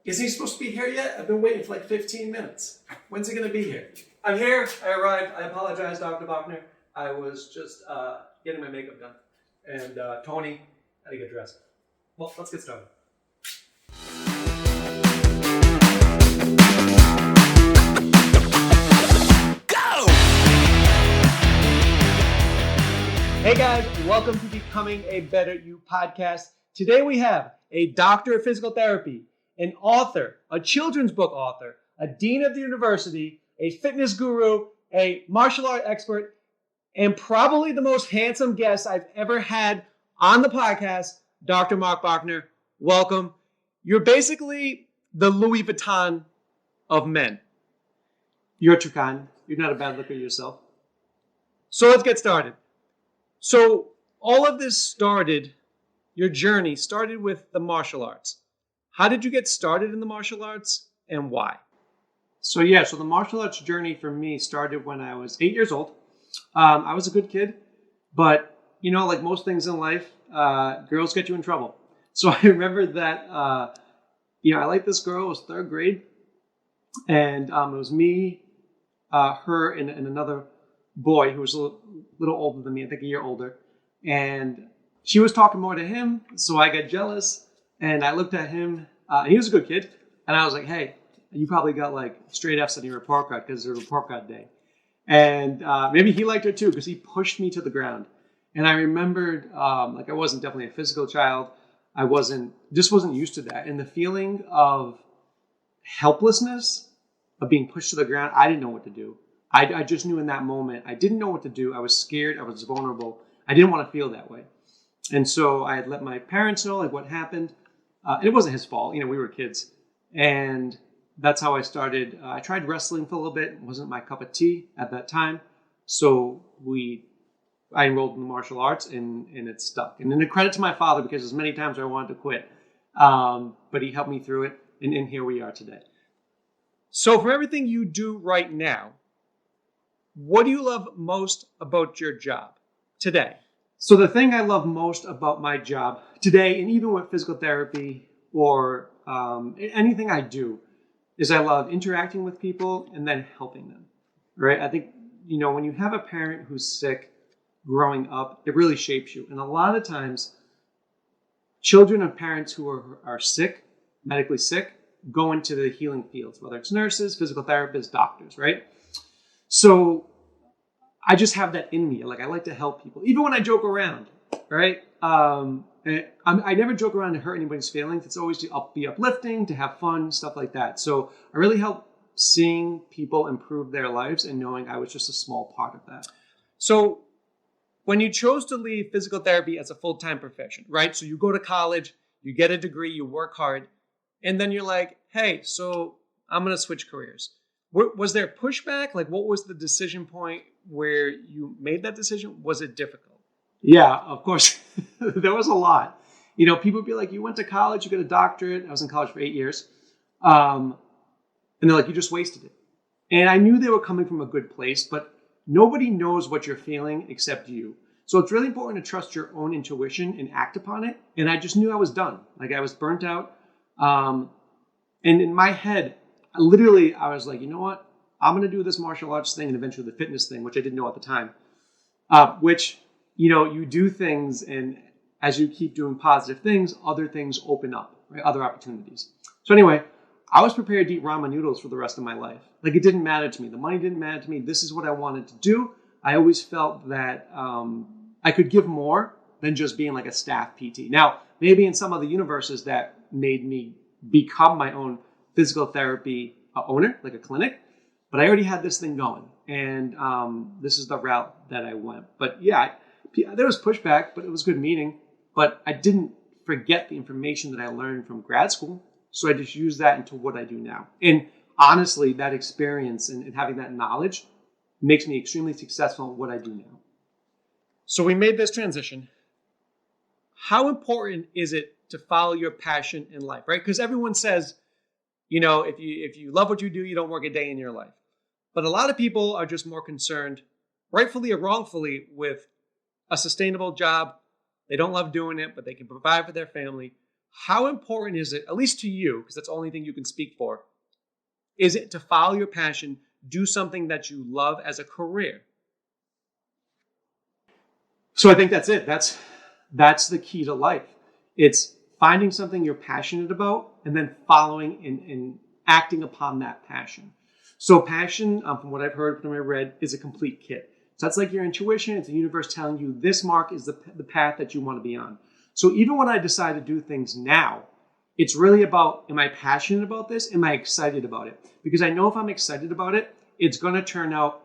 Isn't he supposed to be here yet? I've been waiting for like 15 minutes. When's he going to be here? I'm here. I arrived. I apologize, Dr. Bochner. I was just getting my makeup done. And Tony had to get dressed. Well, let's get started. Go! Hey guys, welcome to Becoming a Better You podcast. Today we have a doctor of physical therapy, an author, a children's book author, a dean of the university, a fitness guru, a martial art expert, and probably the most handsome guest I've ever had on the podcast, Dr. Marc Bochner. Welcome. You're basically the Louis Vuitton of men. You're too kind. You're not a bad looker yourself. So let's get started. So all of this started, your journey started with the martial arts. How did you get started in the martial arts and why? So the martial arts journey for me started when I was 8 years old. I was a good kid, but like most things in life, girls get you in trouble. So I remember that, I liked this girl. It was third grade, and it was me, her, and another boy who was a little older than me, I think a year older. And she was talking more to him, so I got jealous, and I looked at him, and he was a good kid, and I was like, hey, you probably got like straight F's on your report card because it was report card day. And maybe he liked her too because he pushed me to the ground. And I remembered, I wasn't definitely a physical child. I wasn't used to that. And the feeling of helplessness, of being pushed to the ground, I didn't know what to do. I just knew in that moment, I didn't know what to do. I was scared. I was vulnerable. I didn't want to feel that way. And so I had let my parents know what happened. It wasn't his fault. We were kids. And that's how I started. I tried wrestling for a little bit. It wasn't my cup of tea at that time. So I enrolled in the martial arts and it stuck. And then a credit to my father because there's many times where I wanted to quit. But he helped me through it. And here we are today. So for everything you do right now, what do you love most about your job today? So the thing I love most about my job today, and even with physical therapy or anything I do, is I love interacting with people and then helping them, right? I think, when you have a parent who's sick growing up, it really shapes you. And a lot of times, children of parents who are sick, medically sick, go into the healing fields, whether it's nurses, physical therapists, doctors, right? So I just have that in me. I like to help people, even when I joke around, right? I never joke around to hurt anybody's feelings. It's always to be uplifting, to have fun, stuff like that. So I really help seeing people improve their lives and knowing I was just a small part of that. So when you chose to leave physical therapy as a full-time profession, right? So you go to college, you get a degree, you work hard, and then you're like, hey, so I'm going to switch careers. Was there pushback? What was the decision point where you made that decision? Was it difficult? Yeah, of course. There was a lot. People would be like, you went to college, you got a doctorate. I was in college for 8 years. And they're like, you just wasted it. And I knew they were coming from a good place, but nobody knows what you're feeling except you. So it's really important to trust your own intuition and act upon it. And I just knew I was done. I was burnt out. And in my head, I was like, you know what? I'm going to do this martial arts thing and eventually the fitness thing, which I didn't know at the time. You do things, and as you keep doing positive things, other things open up, right? Other opportunities. So anyway, I was prepared to eat ramen noodles for the rest of my life. It didn't matter to me. The money didn't matter to me. This is what I wanted to do. I always felt that I could give more than just being a staff PT. Now, maybe in some other universes that made me become my own physical therapy owner, like a clinic, but I already had this thing going, and this is the route that I went. But yeah, there was pushback, but it was good meaning. But I didn't forget the information that I learned from grad school, so I just used that into what I do now. And honestly, that experience and having that knowledge makes me extremely successful at what I do now. So we made this transition. How important is it to follow your passion in life, right? Because everyone says, if you love what you do, you don't work a day in your life. But a lot of people are just more concerned, rightfully or wrongfully, with a sustainable job. They don't love doing it, but they can provide for their family. how important is it, at least to you, because that's the only thing you can speak for, is it to follow your passion, do something that you love as a career? So I think that's it. That's the key to life. It's finding something you're passionate about and then following and acting upon that passion. So passion, from what I've heard, from what I read, is a complete kit. So that's like your intuition. It's the universe telling you this, Mark, is the path that you want to be on. So even when I decide to do things now, it's really about, am I passionate about this? Am I excited about it? Because I know if I'm excited about it, it's going to turn out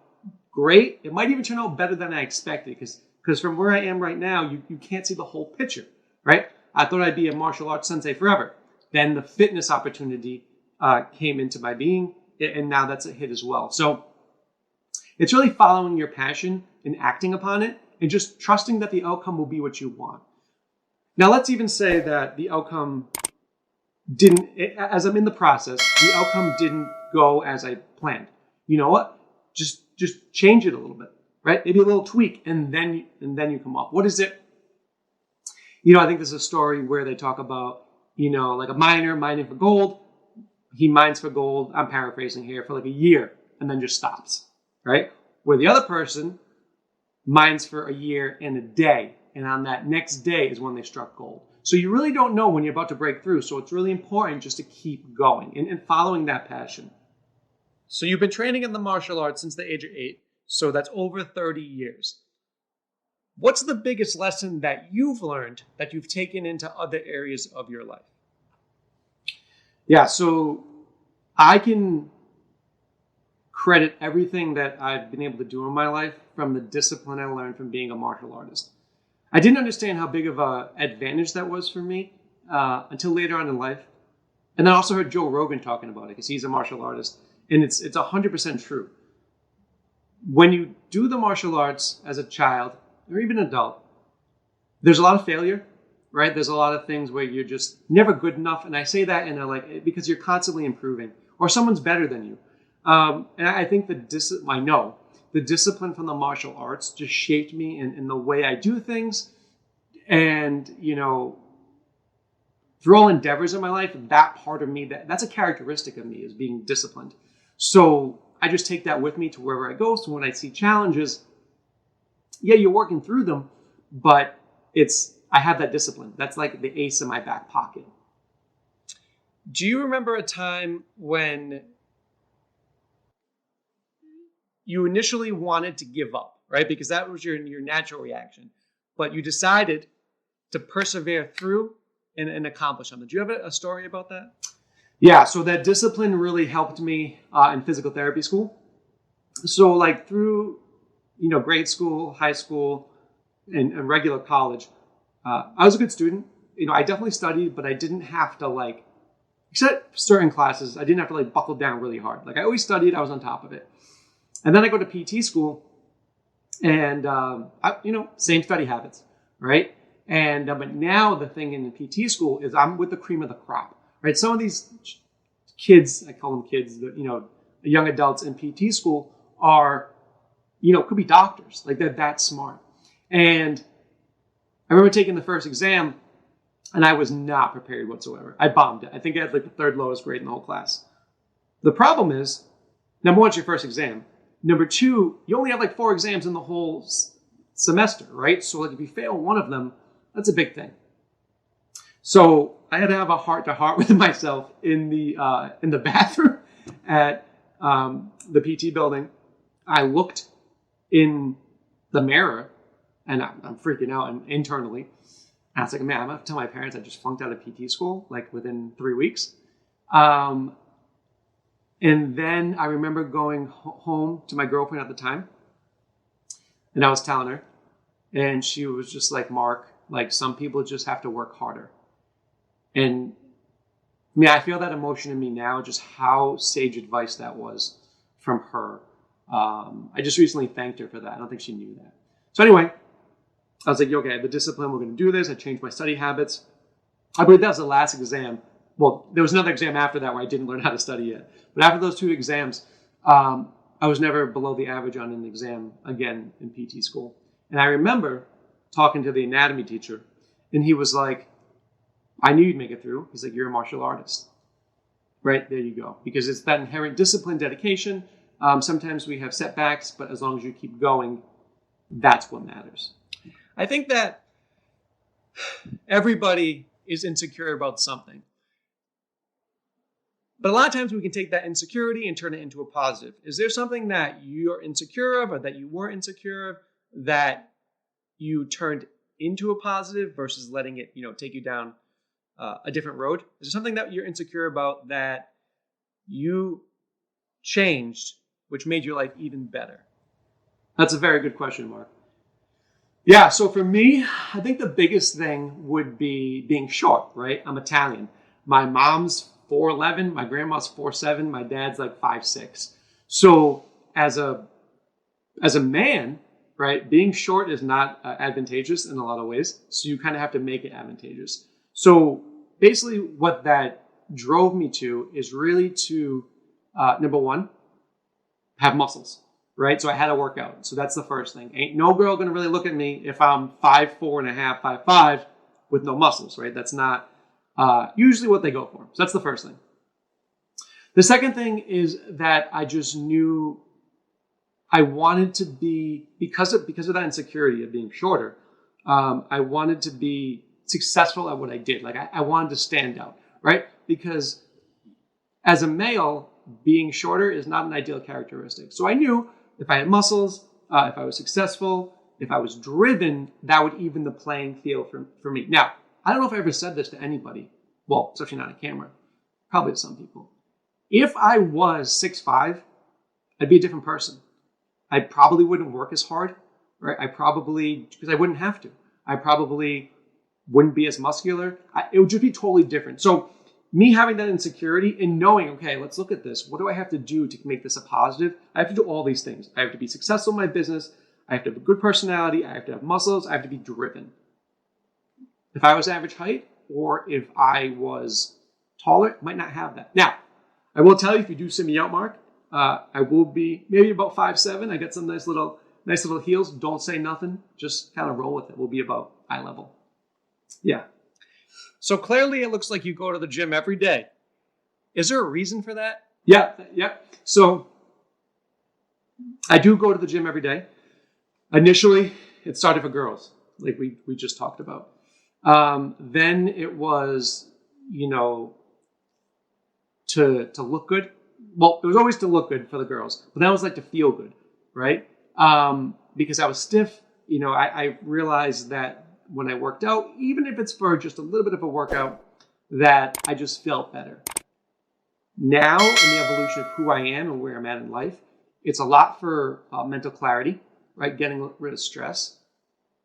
great. It might even turn out better than I expected because from where I am right now, you can't see the whole picture, right? I thought I'd be a martial arts sensei forever. Then the fitness opportunity came into my being, and now that's a hit as well. So it's really following your passion and acting upon it and just trusting that the outcome will be what you want. Now, let's even say that the outcome didn't, as I'm in the process, the outcome didn't go as I planned. You know what? Just change it a little bit, right? Maybe a little tweak, and then you come up. What is it? I think there's a story where they talk about, like a miner mining for gold. He mines for gold, I'm paraphrasing here, for like a year and then just stops, right? Where the other person mines for a year and a day. And on that next day is when they struck gold. So you really don't know when you're about to break through. So it's really important just to keep going and following that passion. So you've been training in the martial arts since the age of 8. So that's over 30 years. What's the biggest lesson that you've learned that you've taken into other areas of your life? Yeah, so I can credit everything that I've been able to do in my life from the discipline I learned from being a martial artist. I didn't understand how big of an advantage that was for me until later on in life. And I also heard Joe Rogan talking about it because he's a martial artist. And it's 100% true. When you do the martial arts as a child or even adult, there's a lot of failure, right? There's a lot of things where you're just never good enough. And I say that because you're constantly improving or someone's better than you. And I think the discipline from the martial arts just shaped me in the way I do things. And, through all endeavors in my life, that part of me, that's a characteristic of me, is being disciplined. So I just take that with me to wherever I go. So when I see challenges, yeah, you're working through them, but I have that discipline. That's like the ace in my back pocket. Do you remember a time when you initially wanted to give up, right? Because that was your natural reaction, but you decided to persevere through and accomplish something. Do you have a story about that? Yeah, so that discipline really helped me in physical therapy school. So like through, grade school, high school, and regular college, I was a good student. I definitely studied, but I didn't have to except certain classes, I didn't have to buckle down really hard. I always studied, I was on top of it. And then I go to PT school and, same study habits, right? And, but now the thing in the PT school is I'm with the cream of the crop, right? Some of these kids, I call them kids, young adults in PT school are, could be doctors. They're that smart. And I remember taking the first exam and I was not prepared whatsoever. I bombed it. I think I had the third lowest grade in the whole class. The problem is, number one, it's your first exam. Number two, you only have 4 exams in the whole semester, right? So if you fail one of them, that's a big thing. So I had to have a heart-to-heart with myself in the bathroom at the PT building. I looked in the mirror, and I'm freaking out internally. And I was like, man, I'm going to tell my parents I just flunked out of PT school within 3 weeks. And then I remember going home to my girlfriend at the time, and I was telling her, and she was just like, Mark, some people just have to work harder. And I feel that emotion in me now, just how sage advice that was from her. I just recently thanked her for that. I don't think she knew that. So anyway, I was like, okay, I have the discipline. We're going to do this. I changed my study habits. I believe that was the last exam. Well, there was another exam after that where I didn't learn how to study yet. But after those 2 exams, I was never below the average on an exam again in PT school. And I remember talking to the anatomy teacher, and he was like, I knew you'd make it through. He's like, you're a martial artist. Right, there you go. Because it's that inherent discipline, dedication. Sometimes we have setbacks, but as long as you keep going, that's what matters. I think that everybody is insecure about something. But a lot of times we can take that insecurity and turn it into a positive. Is there something that you're insecure of or that you weren't insecure of that you turned into a positive versus letting it, take you down a different road? Is there something that you're insecure about that you changed, which made your life even better? That's a very good question, Mark. Yeah, so for me, I think the biggest thing would be being short, right? I'm Italian. My mom's 4'11", my grandma's 4'7", my dad's like 5'6". So as a man, right, being short is not advantageous in a lot of ways. So you kind of have to make it advantageous. So basically what that drove me to is really to, number one, have muscles, right? So I had to work out. So that's the first thing. Ain't no girl going to really look at me if I'm 5'4.5", 5'5", with no muscles, right? That's not usually what they go for. So that's the first thing. The second thing is that I just knew I wanted to be, because of that insecurity of being shorter, I wanted to be successful at what I did. Like I wanted to stand out, right? Because as a male, being shorter is not an ideal characteristic. So I knew if I had muscles, if I was successful, if I was driven, that would even the playing field for me. Now, I don't know if I ever said this to anybody. Well, especially not on camera. Probably to some people. If I was 6'5", I'd be a different person. I probably wouldn't work as hard, right? Because I wouldn't have to. I probably wouldn't be as muscular. It would just be totally different. So me having that insecurity and knowing, okay, let's look at this. What do I have to do to make this a positive? I have to do all these things. I have to be successful in my business. I have to have a good personality. I have to have muscles. I have to be driven. If I was average height or if I was taller, I might not have that. Now, I will tell you, if you do see me out, Mark, I will be maybe about 5'7". I got some nice little heels. Don't say nothing. Just kind of roll with it. We'll be about eye level. Yeah. So clearly it looks like you go to the gym every day. Is there a reason for that? Yeah. So I do go to the gym every day. Initially, it started for girls, like we just talked about. Then it was, to look good. Well, it was always to look good for the girls, but that was like to feel good, right? Because I was stiff, I realized that when I worked out, even if it's for just a little bit of a workout, that I just felt better. Now, in the evolution of who I am and where I'm at in life, it's a lot for mental clarity, right? Getting rid of stress.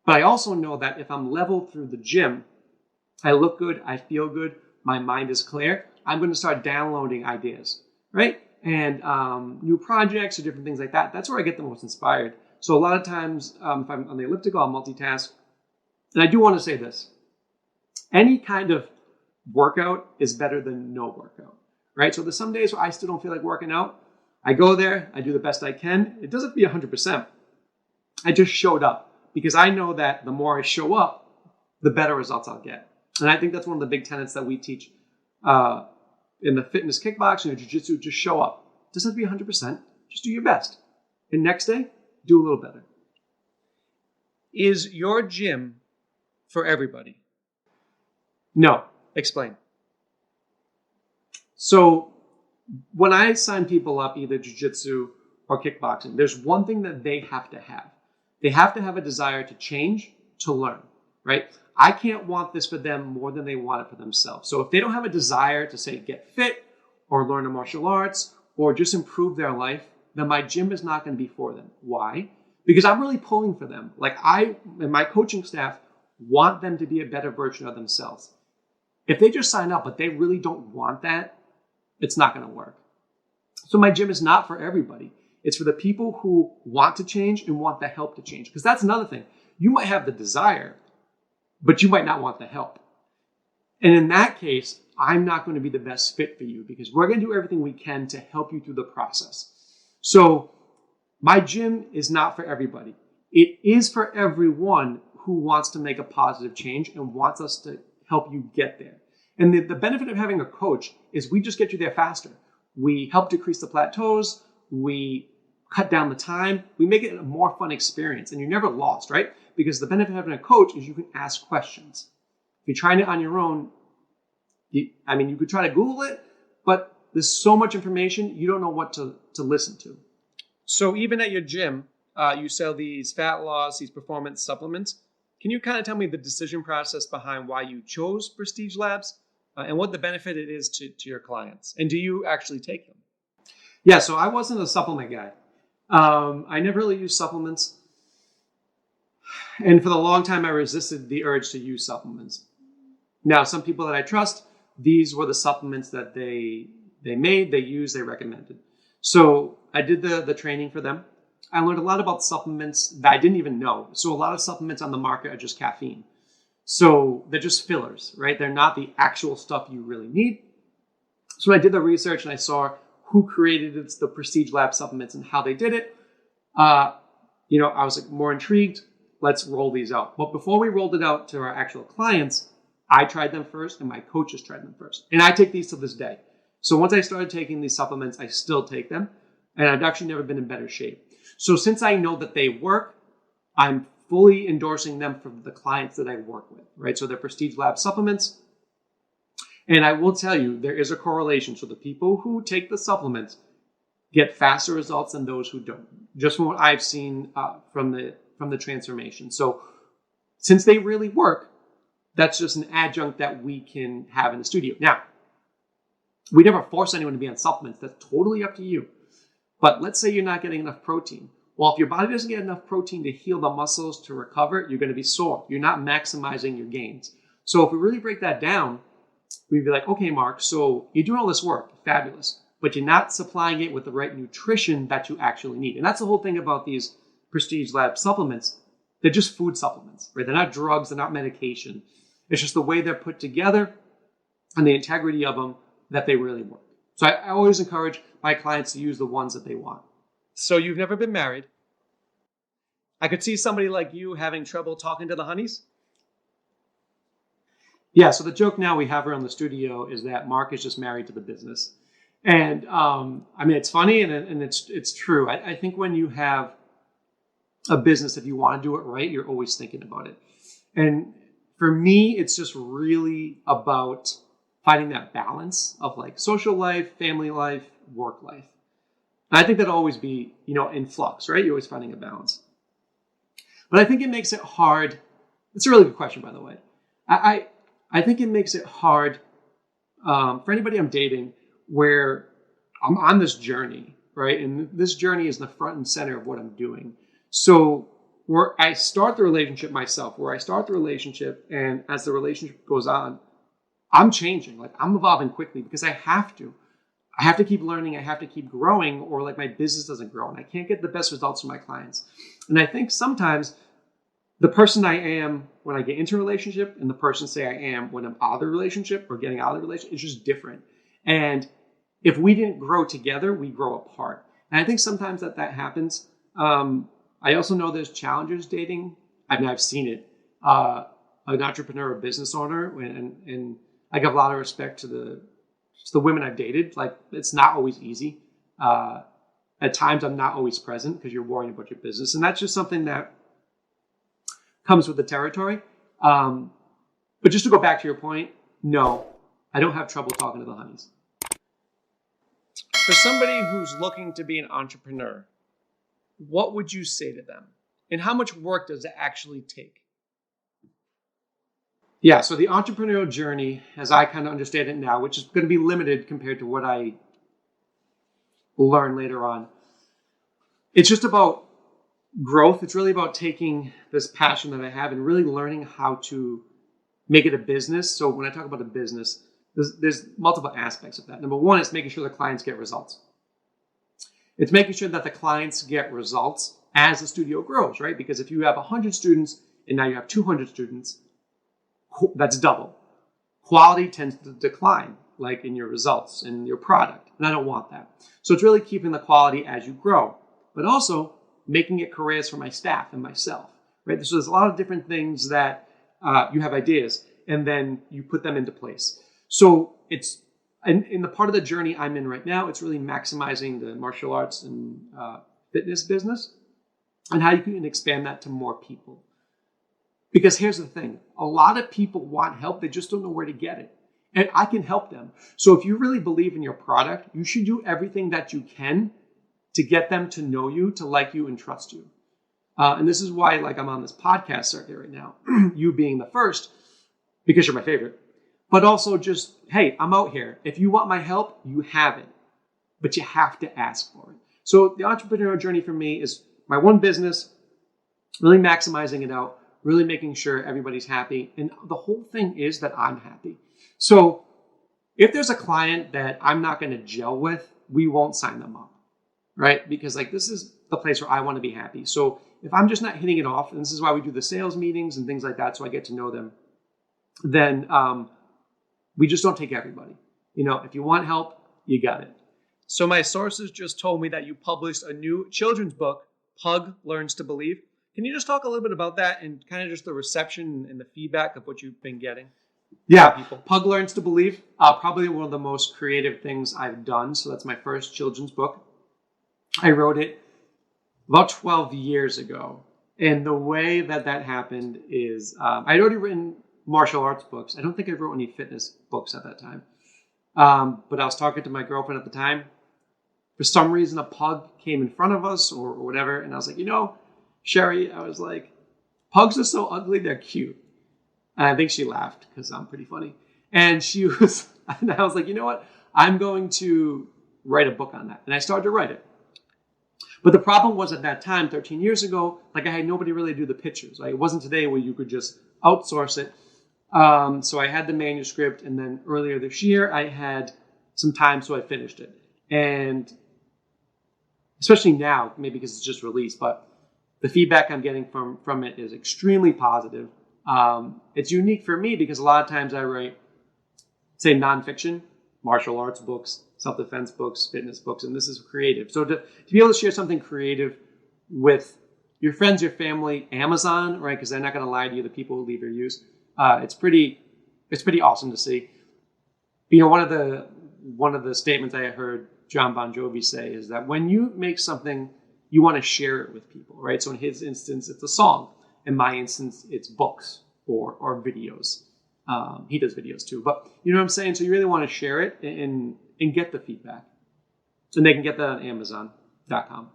But I also know that if I'm level through the gym, I look good, I feel good, my mind is clear, I'm going to start downloading ideas, right? And new projects or different things like that. That's where I get the most inspired. So a lot of times, if I'm on the elliptical, I'll multitask. And I do want to say this. Any kind of workout is better than no workout, right? So there's some days where I still don't feel like working out. I go there, I do the best I can. It doesn't have to be 100%. I just showed up because I know that the more I show up, the better results I'll get. And I think that's one of the big tenets that we teach in the fitness, kickboxing, or jiu-jitsu. Just show up. It doesn't have to be 100%. Just do your best. And next day, do a little better. Is your gym for everybody? No. Explain. So when I sign people up, either jiu-jitsu or kickboxing, there's one thing that they have to have. They have to have a desire to change, to learn, right? I can't want this for them more than they want it for themselves. So if they don't have a desire to, say, get fit or learn a martial arts or just improve their life, then my gym is not going to be for them. Why? Because I'm really pulling for them. Like I and my coaching staff want them to be a better version of themselves. If they just sign up, but they really don't want that, it's not going to work. So my gym is not for everybody. It's for the people who want to change and want the help to change. Because that's another thing. You might have the desire, but you might not want the help. And in that case, I'm not going to be the best fit for you because we're going to do everything we can to help you through the process. So my gym is not for everybody. It is for everyone who wants to make a positive change and wants us to help you get there. And the benefit of having a coach is we just get you there faster. We help decrease the plateaus. We cut down the time. We make it a more fun experience, and you're never lost, right? Because the benefit of having a coach is you can ask questions. If you're trying it on your own, you could try to Google it, but there's so much information, you don't know what to listen to. So even at your gym, you sell these fat loss, these performance supplements. Can you kind of tell me the decision process behind why you chose Prestige Labs and what the benefit it is to your clients? And do you actually take them? Yeah, so I wasn't a supplement guy. I never really used supplements. And for the long time, I resisted the urge to use supplements. Now, some people that I trust, these were the supplements that they made, they used, they recommended. So I did the training for them. I learned a lot about supplements that I didn't even know. So a lot of supplements on the market are just caffeine. So they're just fillers, right? They're not the actual stuff you really need. So I did the research and I saw who created the Prestige Lab supplements and how they did it. I was like more intrigued. Let's roll these out. But before we rolled it out to our actual clients, I tried them first and my coaches tried them first. And I take these to this day. So once I started taking these supplements, I still take them. And I've actually never been in better shape. So since I know that they work, I'm fully endorsing them for the clients that I work with, right? So they're Prestige Lab supplements. And I will tell you, there is a correlation. So the people who take the supplements get faster results than those who don't, just from what I've seen from the transformation. So since they really work, that's just an adjunct that we can have in the studio. Now, we never force anyone to be on supplements. That's totally up to you. But let's say you're not getting enough protein. Well, if your body doesn't get enough protein to heal the muscles to recover, you're going to be sore. You're not maximizing your gains. So if we really break that down, we'd be like, okay, Marc, so you're doing all this work, fabulous, but you're not supplying it with the right nutrition that you actually need. And that's the whole thing about these Prestige Lab supplements. They're just food supplements, right? They're not drugs, they're not medication. It's just the way they're put together and the integrity of them that they really work. So I always encourage my clients to use the ones that they want. So you've never been married. I could see somebody like you having trouble talking to the honeys. Yeah, so the joke now we have around the studio is that Marc is just married to the business. And it's funny and it's true. I think when you have a business, if you want to do it right, you're always thinking about it. And for me, it's just really about finding that balance of like social life, family life, work life. And I think that'll always be, in flux, right? You're always finding a balance. But I think it makes it hard. It's a really good question, by the way. I think it makes it hard for anybody I'm dating where I'm on this journey, right? And this journey is the front and center of what I'm doing. So where I start the relationship myself, and as the relationship goes on, I'm changing. Like I'm evolving quickly because I have to. I have to keep learning. I have to keep growing or like my business doesn't grow and I can't get the best results from my clients. And I think sometimes the person I am when I get into a relationship and the person say I am when I'm out of the relationship or getting out of the relationship is just different. And if we didn't grow together, we grow apart. And I think sometimes that happens. I also know there's challenges dating. I've seen it. An entrepreneur, a business owner, and I give a lot of respect to the women I've dated. Like it's not always easy. At times I'm not always present because you're worrying about your business. And that's just something that comes with the territory. But just to go back to your point, no, I don't have trouble talking to the honeys. For somebody who's looking to be an entrepreneur, what would you say to them? And how much work does it actually take? Yeah, so the entrepreneurial journey, as I kind of understand it now, which is going to be limited compared to what I will learn later on, it's just about growth. It's really about taking this passion that I have and really learning how to make it a business. So when I talk about a business, there's multiple aspects of that. Number one is making sure the clients get results. It's making sure that the clients get results as the studio grows, right? Because if you have 100 students and now you have 200 students, that's double. Quality tends to decline, like in your results and your product. And I don't want that. So it's really keeping the quality as you grow, but also making it careers for my staff and myself, right? So there's a lot of different things that you have ideas. and then you put them into place. So it's in the part of the journey I'm in right now, it's really maximizing the martial arts and fitness business and how you can expand that to more people. Because here's the thing, a lot of people want help, they just don't know where to get it. And I can help them. So if you really believe in your product, you should do everything that you can to get them to know you, to like you, and trust you. And this is why I'm on this podcast circuit right now, you being the first, because you're my favorite. But also just, hey, I'm out here. If you want my help, you have it. But you have to ask for it. So the entrepreneurial journey for me is my one business, really maximizing it out, really making sure everybody's happy. And the whole thing is that I'm happy. So if there's a client that I'm not going to gel with, we won't sign them up, right? Because this is the place where I want to be happy. So if I'm just not hitting it off, and this is why we do the sales meetings and things like that, so I get to know them, then we just don't take everybody. If you want help, you got it. So my sources just told me that you published a new children's book, Pug Learns to Believe. Can you just talk a little bit about that and kind of just the reception and the feedback of what you've been getting? Yeah, Pug Learns to Believe, probably one of the most creative things I've done. So that's my first children's book. I wrote it about 12 years ago. And the way that happened is I'd already written martial arts books. I don't think I wrote any fitness books at that time. But I was talking to my girlfriend at the time. For some reason, a pug came in front of us or whatever. And I was like, Sherry, I was like, pugs are so ugly, they're cute. And I think she laughed because I'm pretty funny. And I was like, you know what? I'm going to write a book on that. And I started to write it. But the problem was at that time, 13 years ago, I had nobody really do the pictures. Right? It wasn't today where you could just outsource it. So I had the manuscript. And then earlier this year, I had some time, so I finished it. And especially now, maybe because it's just released, but the feedback I'm getting from it is extremely positive. It's unique for me because a lot of times I write, say, nonfiction, martial arts books, self-defense books, fitness books, and this is creative. So to be able to share something creative with your friends, your family, Amazon, right? Because they're not going to lie to you, the people who leave reviews. It's pretty awesome to see. One of the statements I heard John Bon Jovi say is that when you make something, you want to share it with people, right? So in his instance, it's a song. In my instance, it's books or videos. He does videos too, but you know what I'm saying? So you really want to share it and get the feedback. And they can get that on Amazon.com.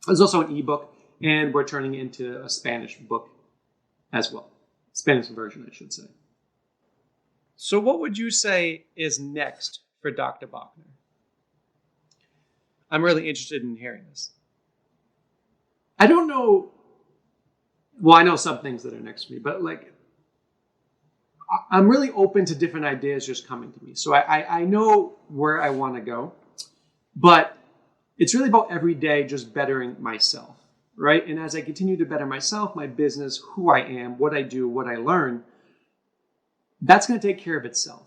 There's also an ebook, and we're turning it into a Spanish book as well. Spanish version, I should say. So what would you say is next for Dr. Bochner? I'm really interested in hearing this. I don't know. Well, I know some things that are next to me, but I'm really open to different ideas just coming to me. So I know where I want to go, but it's really about every day just bettering myself, right? And as I continue to better myself, my business, who I am, what I do, what I learn, that's going to take care of itself,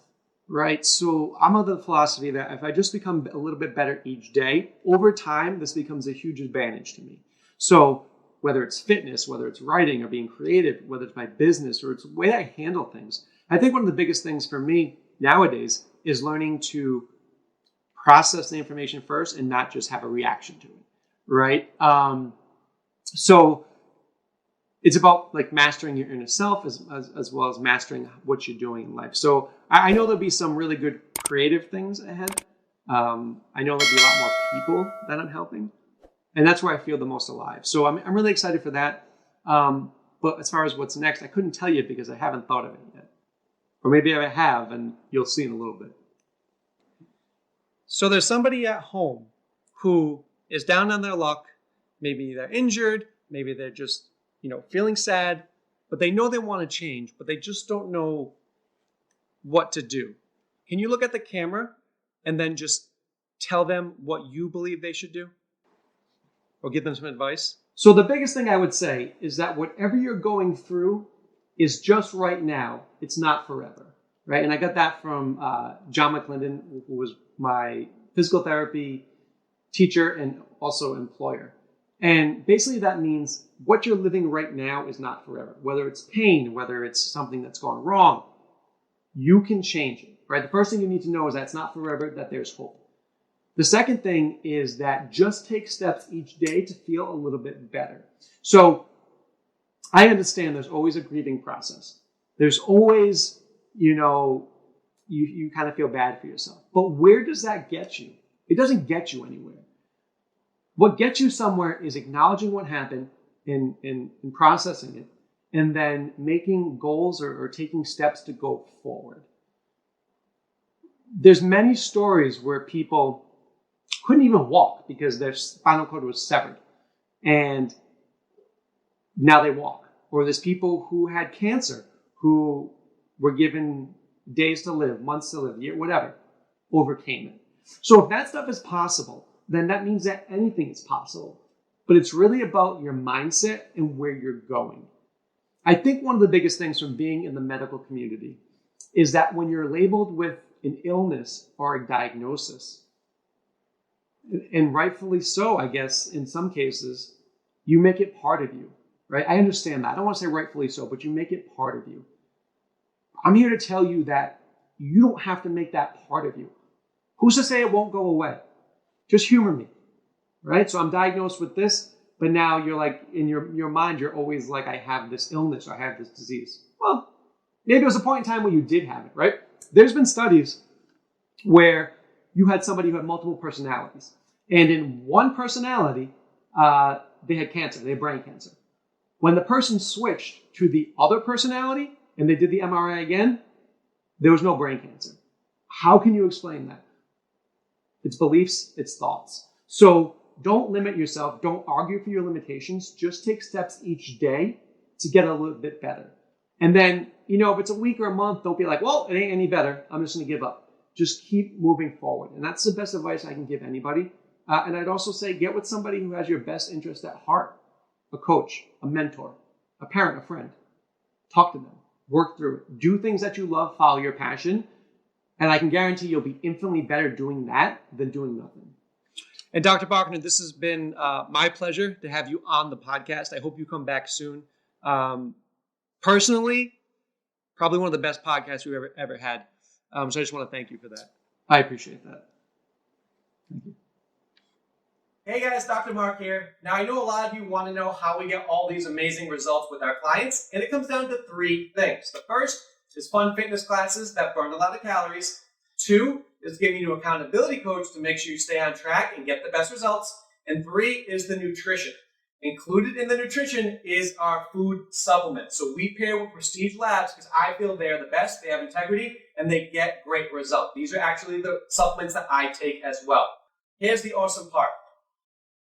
right? So I'm of the philosophy that if I just become a little bit better each day, over time, this becomes a huge advantage to me. So whether it's fitness, whether it's writing or being creative, whether it's my business or it's the way I handle things, I think one of the biggest things for me nowadays is learning to process the information first and not just have a reaction to it, right? So it's about mastering your inner self as well as mastering what you're doing in life. So I know there'll be some really good creative things ahead. I know there'll be a lot more people that I'm helping. And that's where I feel the most alive. So I'm really excited for that. But as far as what's next, I couldn't tell you because I haven't thought of it yet. Or maybe I have, and you'll see in a little bit. So there's somebody at home who is down on their luck. Maybe they're injured. Maybe they're just, feeling sad. But they know they want to change, but they just don't know what to do. Can you look at the camera and then just tell them what you believe they should do? Or give them some advice? So the biggest thing I would say is that whatever you're going through is just right now. It's not forever, right? And I got that from John McClendon, who was my physical therapy teacher and also employer. And basically that means what you're living right now is not forever. Whether it's pain, whether it's something that's gone wrong, you can change it, right? The first thing you need to know is that it's not forever, that there's hope. The second thing is that just take steps each day to feel a little bit better. So I understand there's always a grieving process. There's always, you kind of feel bad for yourself. But where does that get you? It doesn't get you anywhere. What gets you somewhere is acknowledging what happened and processing it, and then making goals or taking steps to go forward. There's many stories where people couldn't even walk because their spinal cord was severed, and now they walk. Or there's people who had cancer who were given days to live, months to live, year, whatever, overcame it. So if that stuff is possible, then that means that anything is possible. But it's really about your mindset and where you're going. I think one of the biggest things from being in the medical community is that when you're labeled with an illness or a diagnosis, and rightfully so, I guess, in some cases, you make it part of you, right? I understand that. I don't want to say rightfully so, but you make it part of you. I'm here to tell you that you don't have to make that part of you. Who's to say it won't go away? Just humor me, right? So I'm diagnosed with this, but now you're like, in your mind, you're always like, I have this illness, or I have this disease. Well, maybe it was a point in time where you did have it, right? There's been studies where you had somebody who had multiple personalities. And in one personality, they had cancer, they had brain cancer. When the person switched to the other personality and they did the MRI again, there was no brain cancer. How can you explain that? It's beliefs, it's thoughts. So don't limit yourself. Don't argue for your limitations. Just take steps each day to get a little bit better. And then, if it's a week or a month, don't be like, well, it ain't any better. I'm just going to give up. Just keep moving forward. And that's the best advice I can give anybody. And I'd also say get with somebody who has your best interest at heart. A coach, a mentor, a parent, a friend. Talk to them. Work through it. Do things that you love. Follow your passion. And I can guarantee you'll be infinitely better doing that than doing nothing. And Dr. Bochner, this has been my pleasure to have you on the podcast. I hope you come back soon. Personally, probably one of the best podcasts we've ever had. So I just want to thank you for that. I appreciate that. Thank you. Hey guys, Dr. Marc here. Now I know a lot of you want to know how we get all these amazing results with our clients, and it comes down to 3 things. The first is fun fitness classes that burn a lot of calories. 2 is giving you an accountability coach to make sure you stay on track and get the best results. And 3 is the nutrition. Included in the nutrition is our food supplements. So we pair with Prestige Labs because I feel they're the best, they have integrity, and they get great results. These are actually the supplements that I take as well. Here's the awesome part.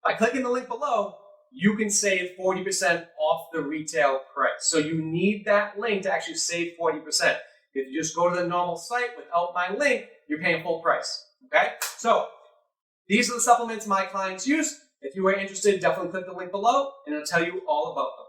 By clicking the link below, you can save 40% off the retail price. So you need that link to actually save 40%. If you just go to the normal site without my link, you're paying full price, okay? So these are the supplements my clients use. If you are interested, definitely click the link below and it'll tell you all about them.